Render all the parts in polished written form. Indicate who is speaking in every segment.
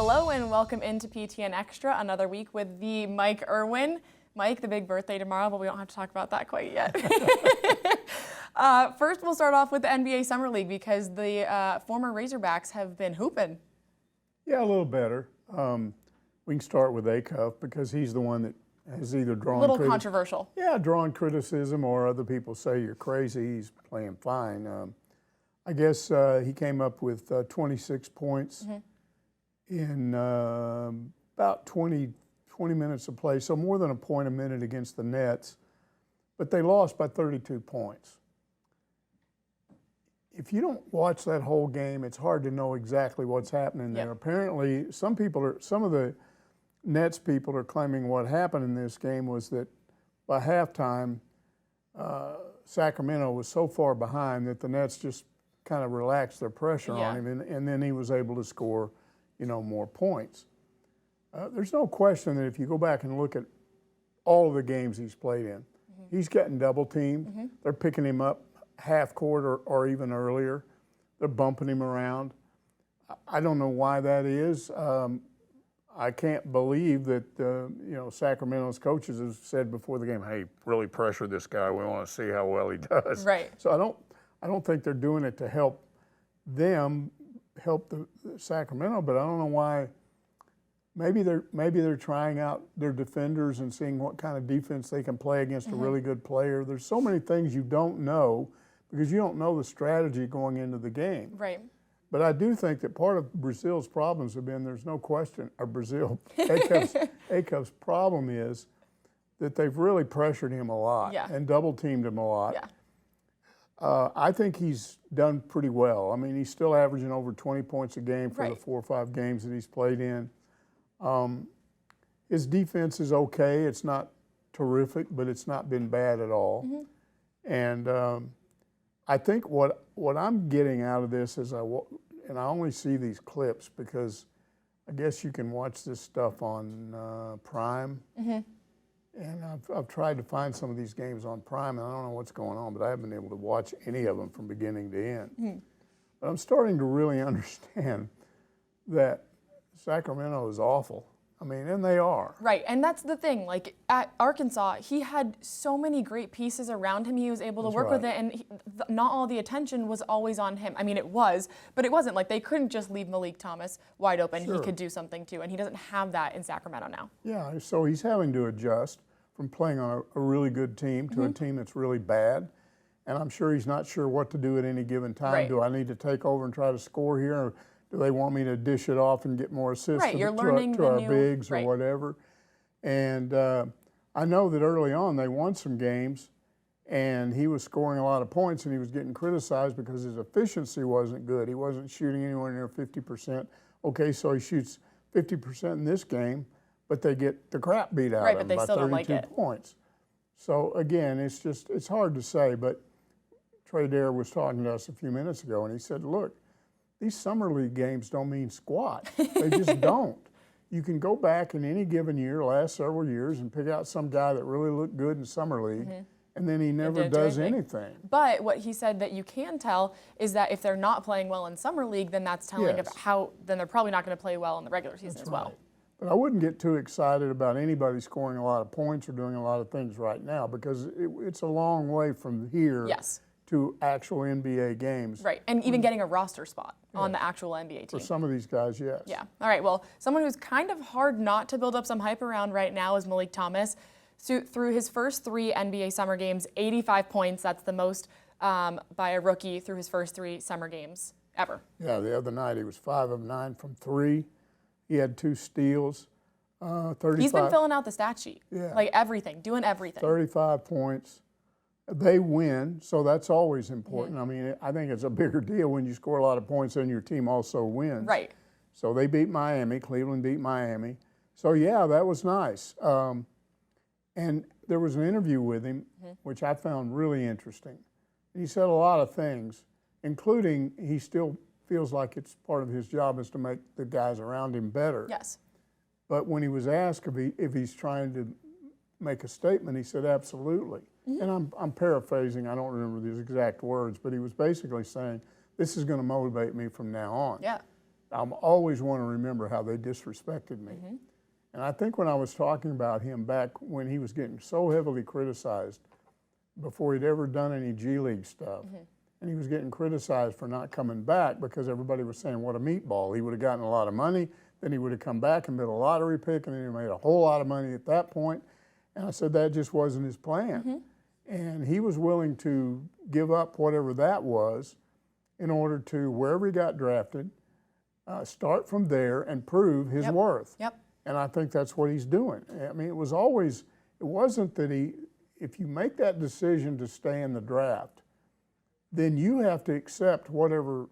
Speaker 1: Hello and welcome into PTN Extra, another week with the Mike Irwin. Mike, the big birthday tomorrow, but we don't have to talk about that quite yet. First, we'll start off with the NBA Summer League because the former Razorbacks have been hooping.
Speaker 2: Yeah, a little better. We can start with Acuff because he's the one that has either drawn
Speaker 1: A little controversial.
Speaker 2: Yeah, drawn criticism, or other people say you're crazy. He's playing fine. I guess he came up with 26 points in about 20 minutes of play, so more than a point a minute against the Nets, but they lost by 32 points. If you don't watch that whole game, it's hard to know exactly what's happening there. Apparently, some of the Nets people are claiming what happened in this game was that by halftime, Sacramento was so far behind that the Nets just kind of relaxed their pressure on him, and then he was able to score, more points. There's no question that if you go back and look at all of the games he's played in, he's getting double teamed. They're picking him up half court or even earlier. They're bumping him around. I don't know why that is. I can't believe that Sacramento's coaches have said before the game, "Hey, really pressure this guy. We want to see how well he does."
Speaker 1: Right.
Speaker 2: So I don't think they're doing it to help them, help the Sacramento, but I don't know why. Maybe they're trying out their defenders and seeing what kind of defense they can play against a really good player. There's so many things you don't know because you don't know the strategy going into the game.
Speaker 1: Right.
Speaker 2: But I do think that part of Brazil's problems have been, there's no question, Acuff's problem is that they've really pressured him a lot and double teamed him a lot.
Speaker 1: Yeah.
Speaker 2: I think he's done pretty well. I mean, he's still averaging over 20 points a game for the 4 or 5 games that he's played in. His defense is okay. It's not terrific, but it's not been bad at all. And I think what I'm getting out of this is, and I only see these clips because I guess you can watch this stuff on Prime. And I've tried to find some of these games on Prime, and I don't know what's going on, but I haven't been able to watch any of them from beginning to end. But I'm starting to really understand that Sacramento is awful. I mean, and they are.
Speaker 1: Right, and that's the thing. Like at Arkansas, he had so many great pieces around him. He was able to work with it, and not all the attention was always on him. I mean, it was, but it wasn't. Like they couldn't just leave Malik Thomas wide open. He could do something too, and he doesn't have that in Sacramento now. Yeah,
Speaker 2: so he's having to adjust from playing on a really good team to a team that's really bad. And I'm sure he's not sure what to do at any given time.
Speaker 1: Right.
Speaker 2: Do I need to take over and try to score here? Or do they want me to dish it off and get more assists
Speaker 1: to
Speaker 2: our bigs or whatever? And I know that early on they won some games, and he was scoring a lot of points, and he was getting criticized because his efficiency wasn't good. He wasn't shooting anywhere near 50%. Okay, so he shoots 50% in this game, but they get the crap beat out of them by 32 points. So again, it's hard to say, but Trey Dare was talking to us a few minutes ago, and he said, look, these summer league games don't mean squat. They just don't. You can go back in any given year, last several years, and pick out some guy that really looked good in summer league, and then he never does anything.
Speaker 1: But what he said that you can tell is that if they're not playing well in summer league, then that's telling of how, then they're probably not going to play well in the regular season as well.
Speaker 2: But I wouldn't get too excited about anybody scoring a lot of points or doing a lot of things right now because it's a long way from here to actual NBA games.
Speaker 1: Right, and even getting a roster spot on the actual NBA team.
Speaker 2: For some of these guys, yes.
Speaker 1: Yeah, all right, well, someone who's kind of hard not to build up some hype around right now is Malik Thomas. So through his first 3 NBA summer games, 85 points, that's the most by a rookie through his first 3 summer games ever.
Speaker 2: Yeah, the other night he was 5 of 9 from 3. He had 2 steals, 35.
Speaker 1: He's been filling out the stat sheet, like everything, doing everything.
Speaker 2: 35 points. They win, so that's always important. I mean, I think it's a bigger deal when you score a lot of points and your team also wins.
Speaker 1: Right.
Speaker 2: So they beat Miami. Cleveland beat Miami. So, yeah, that was nice. And there was an interview with him, which I found really interesting. He said a lot of things, including he still feels like it's part of his job is to make the guys around him better.
Speaker 1: Yes.
Speaker 2: But when he was asked if he's trying to make a statement, he said absolutely. And I'm paraphrasing, I don't remember these exact words, but he was basically saying, this is going to motivate me from now on.
Speaker 1: Yeah.
Speaker 2: I'm always want to remember how they disrespected me. And I think when I was talking about him back when he was getting so heavily criticized before he'd ever done any G League stuff, and he was getting criticized for not coming back because everybody was saying, what a meatball. He would have gotten a lot of money, then he would have come back and been a lottery pick, and then he made a whole lot of money at that point. And I said that just wasn't his plan. And he was willing to give up whatever that was in order to, wherever he got drafted, start from there and prove his worth. And I think that's what he's doing. I mean, it wasn't that if you make that decision to stay in the draft, then you have to accept wherever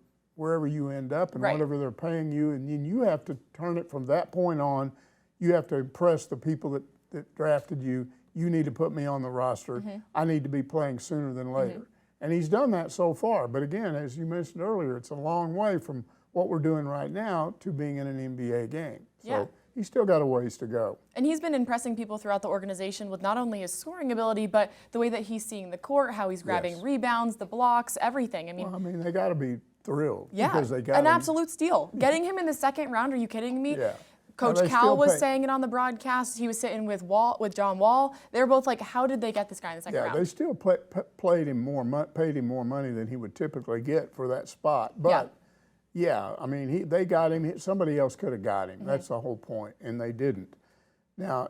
Speaker 2: you end up and whatever they're paying you, and then you have to turn it from that point on. You have to impress the people that drafted you. You need to put me on the roster. I need to be playing sooner than later. And he's done that so far. But again, as you mentioned earlier, it's a long way from what we're doing right now to being in an NBA game. So he's still got a ways to go.
Speaker 1: And he's been impressing people throughout the organization with not only his scoring ability, but the way that he's seeing the court, how he's grabbing rebounds, the blocks, everything.
Speaker 2: I mean, they got to be thrilled.
Speaker 1: Yeah,
Speaker 2: because they got
Speaker 1: an absolute steal. Getting him in the second round, are you kidding me?
Speaker 2: Yeah.
Speaker 1: Coach Cal was saying it on the broadcast. He was sitting with John Wall. They were both like, how did they get this guy in the second round?
Speaker 2: Yeah, they still paid him more money than he would typically get for that spot. But I mean, they got him. Somebody else could have got him. That's the whole point, and they didn't. Now,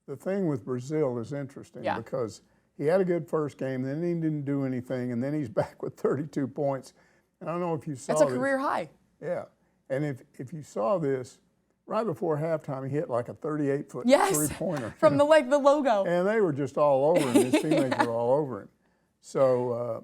Speaker 2: the thing with Brazil is interesting because he had a good first game, then he didn't do anything, and then he's back with 32 points. And I don't know if you saw
Speaker 1: That's a career high.
Speaker 2: Yeah, and if you saw this, right before halftime, he hit like a 38-foot three-pointer.
Speaker 1: From the logo.
Speaker 2: And they were just all over him. His teammates were all over him. So,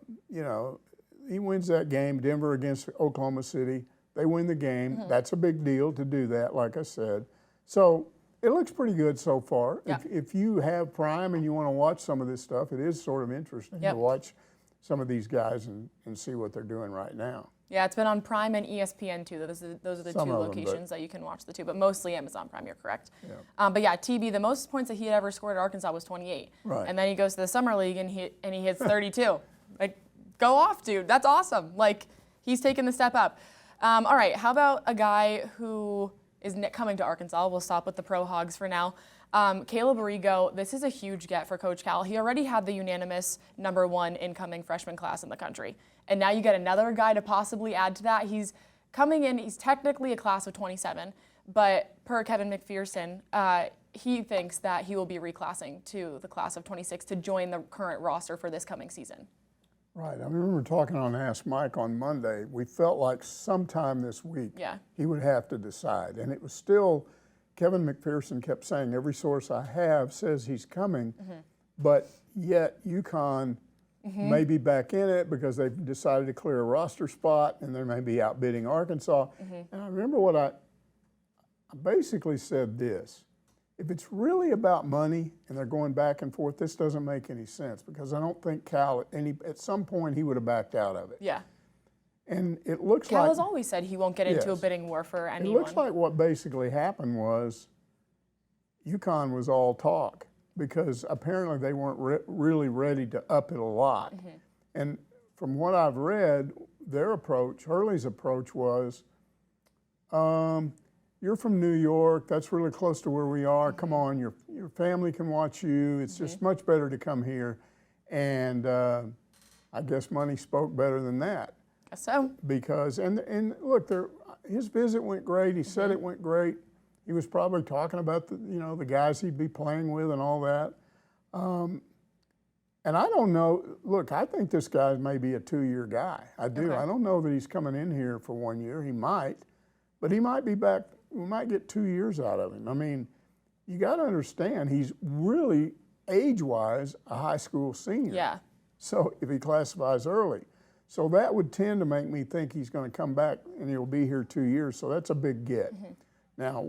Speaker 2: he wins that game, Denver against Oklahoma City. They win the game. That's a big deal to do that, like I said. So it looks pretty good so far. If you have Prime and you want to watch some of this stuff, it is sort of interesting to watch some of these guys and see what they're doing right now.
Speaker 1: Yeah, it's been on Prime and ESPN too. Those are the two locations that you can watch the two, but mostly Amazon Prime, you're correct. But yeah, TB, the most points that he had ever scored at Arkansas was 28.
Speaker 2: Right.
Speaker 1: And then he goes to the Summer League and he hits 32. Like, go off, dude. That's awesome. Like, he's taken the step up. All right, how about a guy who is coming to Arkansas? We'll stop with the Pro Hogs for now. Caleb Arrigo, this is a huge get for Coach Cal. He already had the unanimous #1 incoming freshman class in the country. And now you get another guy to possibly add to that. He's coming in, he's technically a class of 27, but per Kevin McPherson, he thinks that he will be reclassing to the class of 26 to join the current roster for this coming season.
Speaker 2: Right. I remember talking on Ask Mike on Monday. We felt like sometime this week he would have to decide. And it was still, Kevin McPherson kept saying, every source I have says he's coming, but yet UConn may be back in it because they've decided to clear a roster spot and they may be outbidding Arkansas. And I remember I basically said this. If it's really about money and they're going back and forth, this doesn't make any sense because I don't think Cal, at some point, he would have backed out of it.
Speaker 1: Yeah.
Speaker 2: And it looks
Speaker 1: Cal
Speaker 2: like
Speaker 1: has always said he won't get into a bidding war for anyone.
Speaker 2: It looks like what basically happened was UConn was all talk because apparently they weren't really ready to up it a lot. And from what I've read, Hurley's approach was, you're from New York. That's really close to where we are. Come on, your family can watch you. It's just much better to come here. And I guess money spoke better than that.
Speaker 1: Guess so.
Speaker 2: Because and look, his visit went great. He said it went great. He was probably talking about the guys he'd be playing with and all that. And I don't know. Look, I think this guy may be a 2-year guy. I do.
Speaker 1: Okay.
Speaker 2: I don't know that he's coming in here for 1 year. He might, but he might be back. We might get 2 years out of him. I mean, you got to understand, he's really, age-wise, a high school senior.
Speaker 1: Yeah.
Speaker 2: So if he classifies early. So that would tend to make me think he's going to come back and he'll be here 2 years. So that's a big get. Now,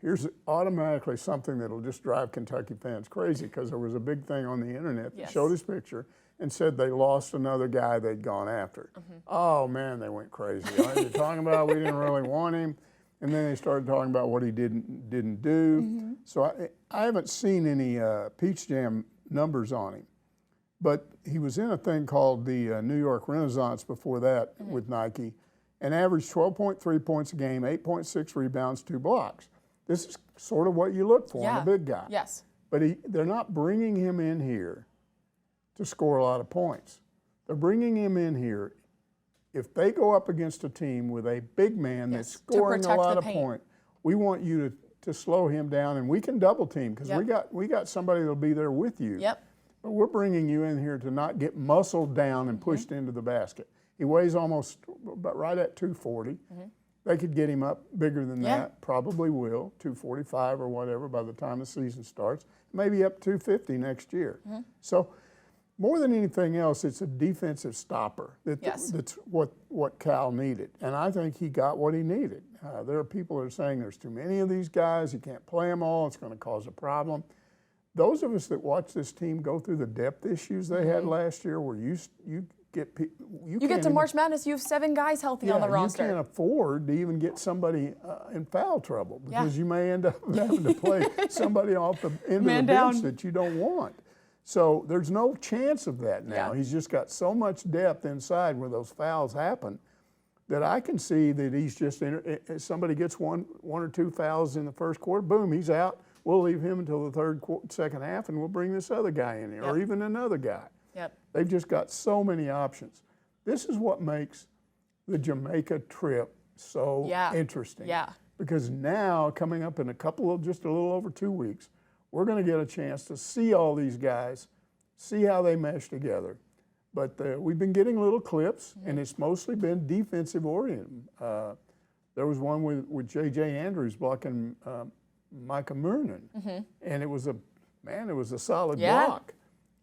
Speaker 2: here's automatically something that'll just drive Kentucky fans crazy because there was a big thing on the internet that showed his picture and said they lost another guy they'd gone after. Oh, man, they went crazy. They're talking about we didn't really want him. And then they started talking about what he didn't do. So I haven't seen any Peach Jam numbers on him. But he was in a thing called the New York Renaissance before that with Nike. and averaged 12.3 points a game, 8.6 rebounds, 2 blocks. This is sort of what you look for in a big guy.
Speaker 1: Yes.
Speaker 2: But they're not bringing him in here to score a lot of points. They're bringing him in here. If they go up against a team with a big man that's scoring a lot of points, we want you to slow him down, and we can double team because we got somebody that'll be there with you.
Speaker 1: Yep.
Speaker 2: But we're bringing you in here to not get muscled down and pushed into the basket. He weighs almost right at 240. They could get him up bigger than that, probably will, 245 or whatever by the time the season starts, maybe up 250 next year. So more than anything else, it's a defensive stopper. That's what Cal needed. And I think he got what he needed. There are people that are saying there's too many of these guys, you can't play them all, it's going to cause a problem. Those of us that watch this team go through the depth issues they had last year where you get
Speaker 1: to March Madness, you have 7 guys healthy on the roster.
Speaker 2: You can't afford to even get somebody in foul trouble because you may end up having to play somebody off the end of the bench that you don't want. So there's no chance of that now. He's just got so much depth inside where those fouls happen that I can see that he's just, somebody gets one or two fouls in the first quarter, boom, he's out. We'll leave him until the second half, and we'll bring this other guy in here, or even another guy. They've just got so many options. This is what makes the Jamaica trip so interesting. Because now, coming up in just a little over 2 weeks, we're going to get a chance to see all these guys, see how they mesh together. But we've been getting little clips, and it's mostly been defensive oriented. There was one with J.J. Andrews blocking Micah Murnan, and it was a solid block,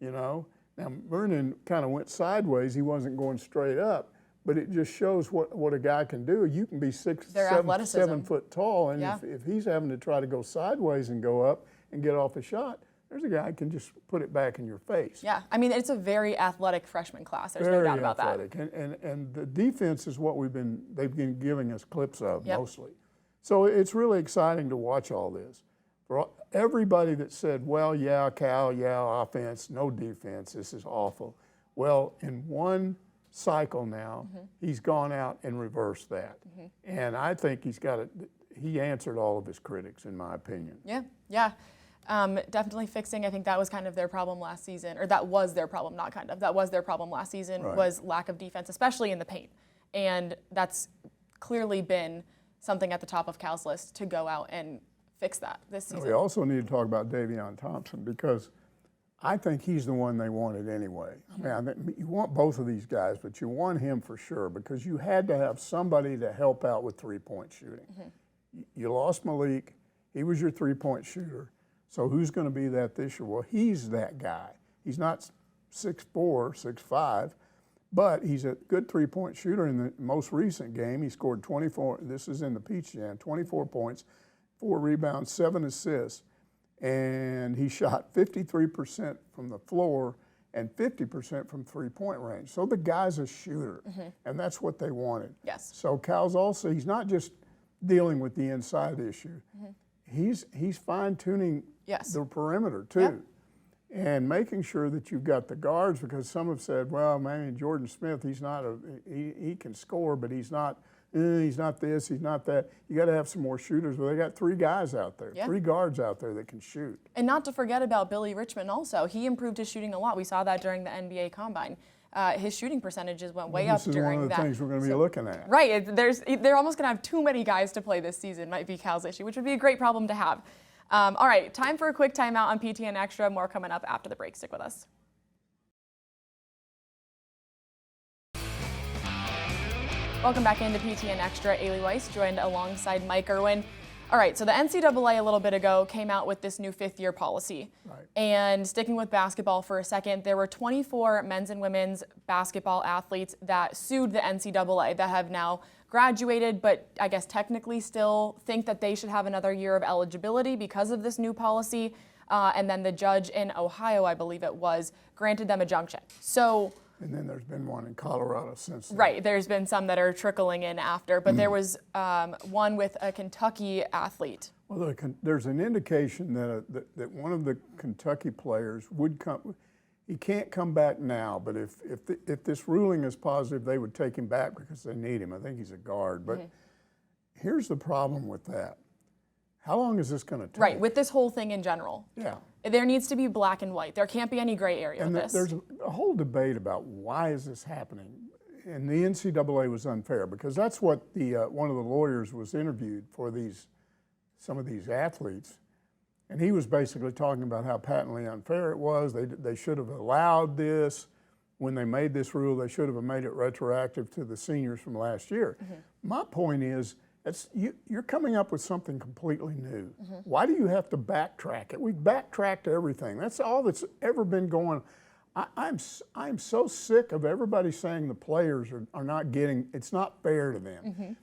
Speaker 2: you know. Now, Murnan kind of went sideways. He wasn't going straight up, but it just shows what a guy can do. You can be 7 foot tall, and if he's having to try to go sideways and go up and get off a shot, there's a guy who can just put it back in your face.
Speaker 1: Yeah, I mean, it's a very athletic freshman class. There's no doubt about that.
Speaker 2: And the defense is what they've been giving us clips of mostly. So it's really exciting to watch all this. For everybody that said, well, Cal, offense, no defense, this is awful. Well, in one cycle now, he's gone out and reversed that. And I think he answered all of his critics, in my opinion.
Speaker 1: Yeah. Definitely fixing. I think that was kind of their problem last season, or that was their problem, not kind of. That was their problem last season, was lack of defense, especially in the paint. And that's clearly been something at the top of Cal's list to go out and fix that this season.
Speaker 2: We also need to talk about Davion Thompson because I think he's the one they wanted anyway. I mean, you want both of these guys, but you want him for sure because you had to have somebody to help out with three-point shooting. You lost Malik. He was your three-point shooter. So who's going to be that this year? Well, he's that guy. He's not 6'4", 6'5", but he's a good three-point shooter. In the most recent game, he scored 24. This is in the PTN, 24 points, 4 rebounds, 7 assists, and he shot 53% from the floor and 50% from three-point range. So the guy's a shooter, and that's what they wanted.
Speaker 1: Yes.
Speaker 2: So Cal's also, he's not just dealing with the inside issue. He's fine-tuning the perimeter too, and making sure that you've got the guards, because some have said, well, man, Jordan Smith, he can score, but he's not this, he's not that. You got to have some more shooters. Well, they got 3 guys out there, 3 guards out there that can shoot.
Speaker 1: And not to forget about Billy Richmond also. He improved his shooting a lot. We saw that during the NBA Combine. His shooting percentage went way up during that.
Speaker 2: This is one of the things we're going to be looking at.
Speaker 1: Right. They're almost going to have too many guys to play this season, might be Cal's issue, which would be a great problem to have. All right, time for a quick timeout on PTN Extra. More coming up after the break. Stick with us. Welcome back into PTN Extra. Ailey Weiss joined alongside Mike Irwin. All right, so the NCAA a little bit ago came out with this new 5th-year policy. And sticking with basketball for a second, there were 24 men's and women's basketball athletes that sued the NCAA that have now graduated, but I guess technically still think that they should have another year of eligibility because of this new policy. And then the judge in Ohio, I believe it was, granted them a junction.
Speaker 2: And then there's been one in Colorado since then.
Speaker 1: Right, there's been some that are trickling in after, but there was one with a Kentucky athlete.
Speaker 2: Well, there's an indication that one of the Kentucky players would come. he can't come back now, but if this ruling is positive, they would take him back because they need him. I think he's a guard. But here's the problem with that. How long is this going to take?
Speaker 1: Right, with this whole thing in general.
Speaker 2: Yeah.
Speaker 1: There needs to be black and white. There can't be any gray area with this.
Speaker 2: There's a whole debate about why is this happening. And the NCAA was unfair because that's what one of the lawyers was interviewed for some of these athletes. And he was basically talking about how patently unfair it was. They should have allowed this. When they made this rule, they should have made it retroactive to the seniors from last year. My point is, you're coming up with something completely new. Why do you have to backtrack it? We backtracked everything. That's all that's ever been going on. I'm so sick of everybody saying the players are not getting, it's not fair to them.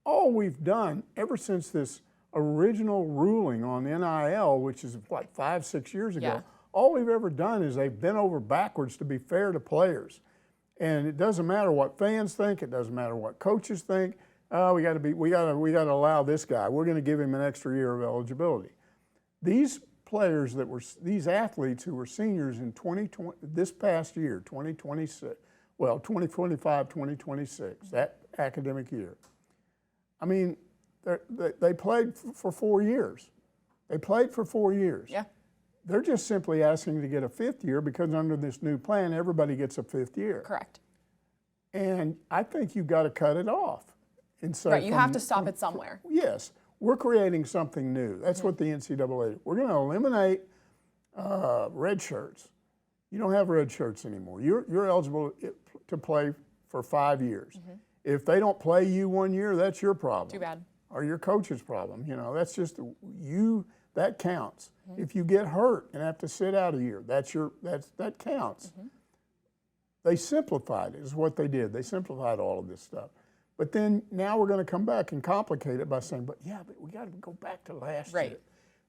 Speaker 2: All we've done ever since this original ruling on NIL, which is what, 5-6 years ago, all we've ever done is they've bent over backwards to be fair to players. And it doesn't matter what fans think, it doesn't matter what coaches think. We got to allow this guy. We're going to give him an extra year of eligibility. These players these athletes who were seniors in 2020, this past year, 2026, well, 2025, 2026, that academic year. I mean, they played for 4 years. They played for 4 years.
Speaker 1: Yeah.
Speaker 2: They're just simply asking to get a 5th year because under this new plan, everybody gets a 5th year.
Speaker 1: Correct.
Speaker 2: And I think you've got to cut it off. And so
Speaker 1: right, you have to stop it somewhere.
Speaker 2: Yes, we're creating something new. That's what the NCAA, we're going to eliminate red shirts. You don't have red shirts anymore. You're eligible to play for 5 years. If they don't play you 1 year, that's your problem.
Speaker 1: Too bad.
Speaker 2: Or your coach's problem. You know, that's just that counts. If you get hurt and have to sit out a year, that counts. They simplified it, is what they did. They simplified all of this stuff. But then now we're going to come back and complicate it by saying, but we got to go back to last year.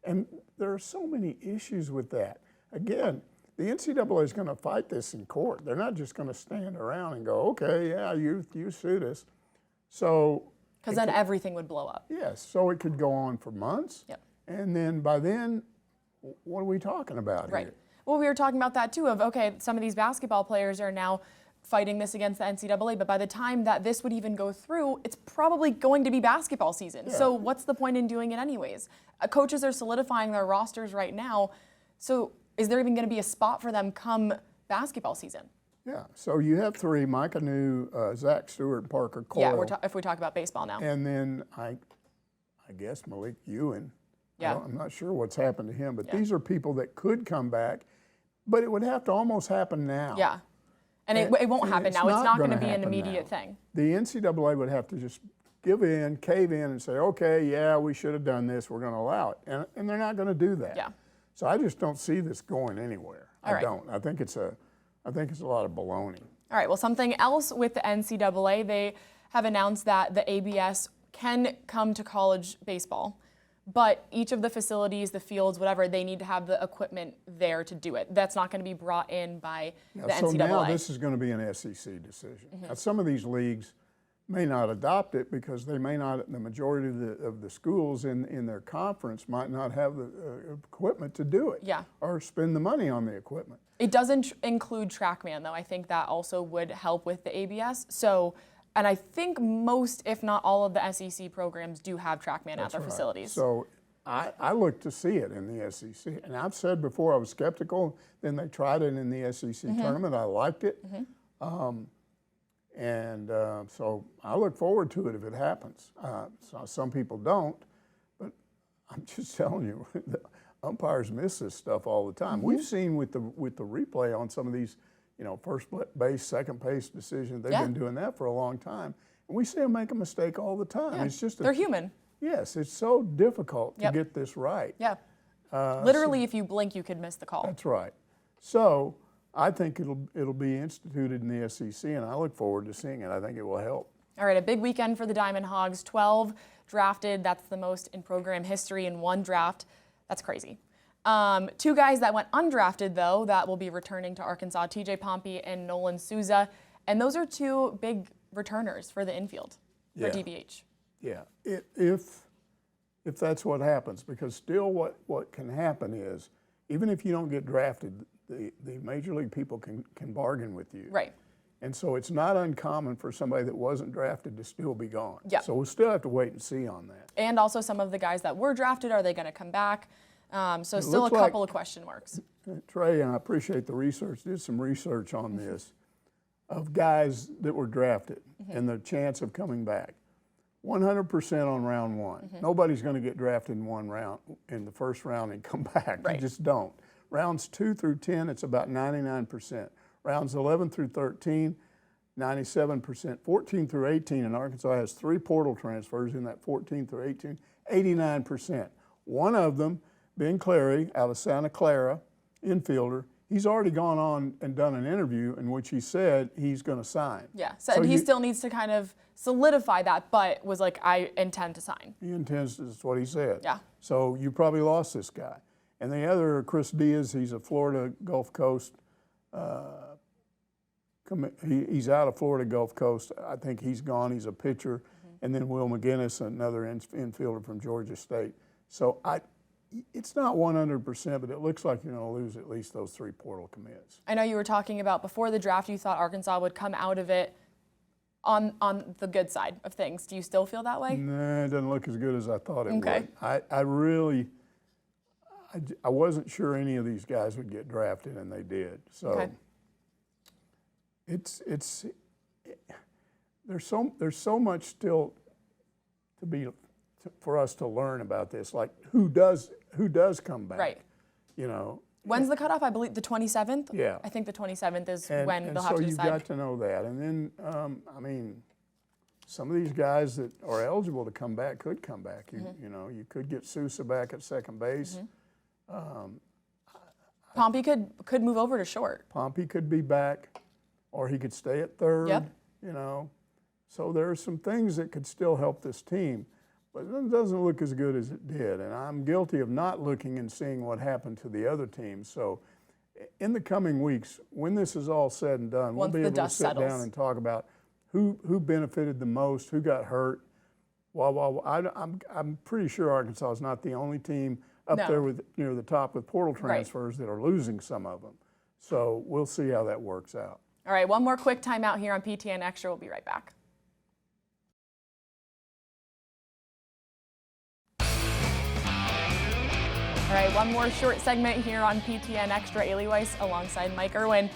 Speaker 2: And there are so many issues with that. Again, the NCAA is going to fight this in court. They're not just going to stand around and go, okay, yeah, you sued us. So,
Speaker 1: because then everything would blow up.
Speaker 2: Yes, so it could go on for months. And then by then, what are we talking about here?
Speaker 1: Well, we were talking about that too, of, okay, some of these basketball players are now fighting this against the NCAA, but by the time that this would even go through, it's probably going to be basketball season. So what's the point in doing it anyways? Coaches are solidifying their rosters right now, so is there even going to be a spot for them come basketball season?
Speaker 2: Yeah, so you have 3, Micah New, Zach Stewart, and Parker Coyle.
Speaker 1: Yeah, if we talk about baseball now.
Speaker 2: And then I guess Malik Ewan.
Speaker 1: Yeah.
Speaker 2: I'm not sure what's happened to him, but these are people that could come back, but it would have to almost happen now.
Speaker 1: Yeah. And it won't happen now. It's not going to be an immediate thing.
Speaker 2: The NCAA would have to just cave in and say, okay, yeah, we should have done this. We're going to allow it. And they're not going to do that.
Speaker 1: Yeah.
Speaker 2: So I just don't see this going anywhere.
Speaker 1: I
Speaker 2: don't. I think it's a lot of baloney.
Speaker 1: All right. Well, something else with the NCAA, they have announced that the ABS can come to college baseball. But each of the facilities, the fields, whatever, they need to have the equipment there to do it. That's not going to be brought in by the NCAA.
Speaker 2: So now this is going to be an SEC decision. Now, some of these leagues may not adopt it because they may not, the majority of the schools in their conference might not have the equipment to do it.
Speaker 1: Yeah.
Speaker 2: Or spend the money on the equipment.
Speaker 1: It doesn't include TrackMan, though. I think that also would help with the ABS. So, and I think most, if not all, of the SEC programs do have TrackMan at their facilities.
Speaker 2: So I look to see it in the SEC. And I've said before I was skeptical. Then they tried it in the SEC tournament. I liked it. So I look forward to it if it happens. So some people don't. But I'm just telling you, the umpires miss this stuff all the time. We've seen with the replay on some of these, first base, second base decisions. They've been doing that for a long time. And we see them make a mistake all the time.
Speaker 1: Yeah.
Speaker 2: It's just
Speaker 1: they're human.
Speaker 2: Yes, it's so difficult to get this right.
Speaker 1: Yeah. Literally, if you blink, you could miss the call.
Speaker 2: That's right. So I think it'll be instituted in the SEC, and I look forward to seeing it. I think it will help.
Speaker 1: All right, a big weekend for the Diamond Hogs. 12 drafted. That's the most in program history in one draft. That's crazy. 2 guys that went undrafted, though, that will be returning to Arkansas, TJ Pompey and Nolan Souza. And those are 2 big returners for the infield for DBH.
Speaker 2: Yeah, if that's what happens, because still what can happen is, even if you don't get drafted, the major league people can bargain with you.
Speaker 1: Right.
Speaker 2: And so it's not uncommon for somebody that wasn't drafted to still be gone.
Speaker 1: Yeah.
Speaker 2: So we'll still have to wait and see on that.
Speaker 1: And also some of the guys that were drafted, are they going to come back? So still a couple of question marks.
Speaker 2: Trey, and I appreciate the research, did some research on this, of guys that were drafted and the chance of coming back. 100% on round one. Nobody's going to get drafted in one round, in the first round, and come back.
Speaker 1: Right.
Speaker 2: You just don't. Rounds 2 through 10, it's about 99%. Rounds 11 through 13, 97%. 14 through 18, and Arkansas has 3 portal transfers in that 14 through 18, 89%. One of them, Ben Clary, out of Santa Clara, infielder, he's already gone on and done an interview in which he said he's going to sign.
Speaker 1: Yeah, so he still needs to kind of solidify that, but was like, I intend to sign.
Speaker 2: He intends to, that's what he said.
Speaker 1: Yeah.
Speaker 2: So you probably lost this guy. And the other, Chris Diaz, he's a Florida Gulf Coast, he's out of Florida Gulf Coast. I think he's gone, he's a pitcher. And then Will McGinnis, another infielder from Georgia State. So it's not 100%, but it looks like you're going to lose at least those 3 portal commits.
Speaker 1: I know you were talking about before the draft, you thought Arkansas would come out of it on the good side of things. Do you still feel that way?
Speaker 2: No, it doesn't look as good as I thought it
Speaker 1: Okay.
Speaker 2: would. I wasn't sure any of these guys would get drafted, and they did. So
Speaker 1: Okay.
Speaker 2: there's so much still for us to learn about this. Like who does come back?
Speaker 1: Right.
Speaker 2: You know.
Speaker 1: When's the cutoff? I believe the 27th?
Speaker 2: Yeah.
Speaker 1: I think the 27th is when
Speaker 2: And
Speaker 1: they'll have to decide.
Speaker 2: So you've got to know that. And then, I mean, some of these guys that are eligible to come back could come back. You know, you could get Sousa back at second base.
Speaker 1: Pompey could move over to short.
Speaker 2: Pompey could be back, or he could stay at third.
Speaker 1: Yep.
Speaker 2: You know, so there are some things that could still help this team, but it doesn't look as good as it did. And I'm guilty of not looking and seeing what happened to the other teams. So in the coming weeks, when this is all said and done, we'll be able to sit down and talk about who benefited the most, who got hurt. I'm pretty sure Arkansas is not the only team up there with near the top with portal transfers that are losing some of them. So we'll see how that works out.
Speaker 1: All right, one more quick timeout here on PTN Extra. We'll be right back. All right, one more short segment here on PTN Extra. Ailey Weiss alongside Mike Irwin.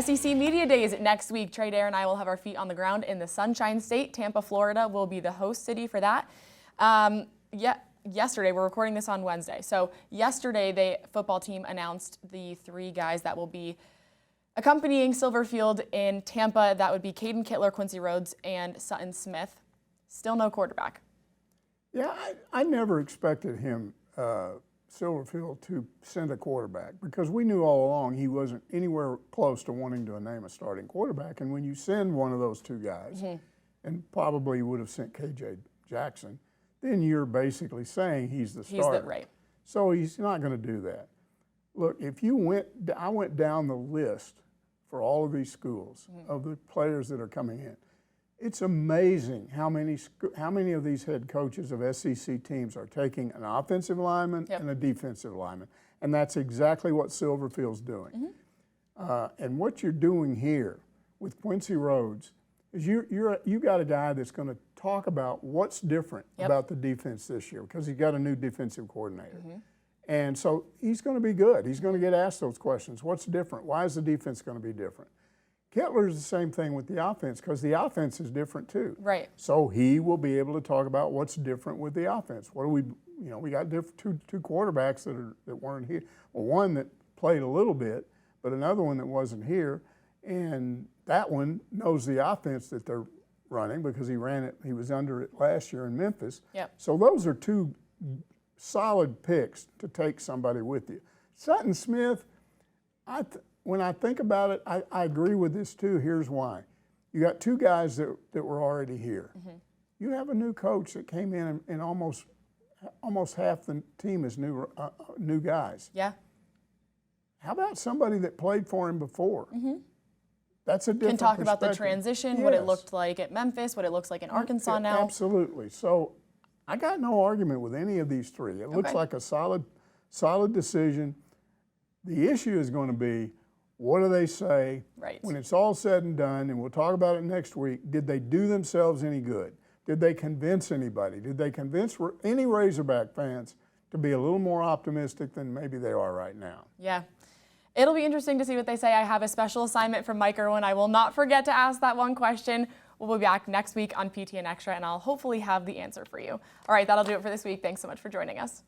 Speaker 1: SEC Media Days next week. Trey Dare and I will have our feet on the ground in the Sunshine State. Tampa, Florida will be the host city for that. Yesterday, we're recording this on Wednesday. So yesterday, the football team announced the 3 guys that will be accompanying Silverfield in Tampa. That would be Caden Kittler, Quincy Rhodes, and Sutton Smith. Still no quarterback.
Speaker 2: Yeah, I never expected him, Silverfield, to send a quarterback because we knew all along he wasn't anywhere close to wanting to name a starting quarterback. And when you send one of those 2 guys, and probably would have sent KJ Jackson, then you're basically saying he's the starter.
Speaker 1: Right.
Speaker 2: So he's not going to do that. Look, I went down the list for all of these schools of the players that are coming in. It's amazing how many of these head coaches of SEC teams are taking an offensive lineman and a defensive lineman, and that's exactly what Silverfield's doing. And what you're doing here with Quincy Rhodes is you got a guy that's going to talk about what's different about the defense this year because he's got a new defensive coordinator. And so he's going to be good. He's going to get asked those questions. What's different? Why is the defense going to be different? Kittler is the same thing with the offense because the offense is different too.
Speaker 1: Right.
Speaker 2: So he will be able to talk about what's different with the offense. What do we got two quarterbacks that weren't here. Well, one that played a little bit, but another one that wasn't here. And that one knows the offense that they're running because he ran it. He was under it last year in Memphis. So those are 2 solid picks to take somebody with you. Sutton Smith, when I think about it, I agree with this too. Here's why. You got 2 guys that were already here. You have a new coach that came in and almost half the team is new guys.
Speaker 1: Yeah.
Speaker 2: How about somebody that played for him before? That's a different
Speaker 1: Can talk about the
Speaker 2: perspective.
Speaker 1: transition, what it looked like at Memphis, what it looks like in Arkansas now.
Speaker 2: Absolutely. So I got no argument with any of these 3. It looks like a solid decision. The issue is going to be, what do they say when it's all said and done, and we'll talk about it next week. Did they do themselves any good? Did they convince anybody? Did they convince any Razorback fans to be a little more optimistic than maybe they are right now?
Speaker 1: Yeah. It'll be interesting to see what they say. I have a special assignment from Mike Irwin. I will not forget to ask that one question. We'll be back next week on PTN Extra, and I'll hopefully have the answer for you. All right, that'll do it for this week. Thanks so much for joining us.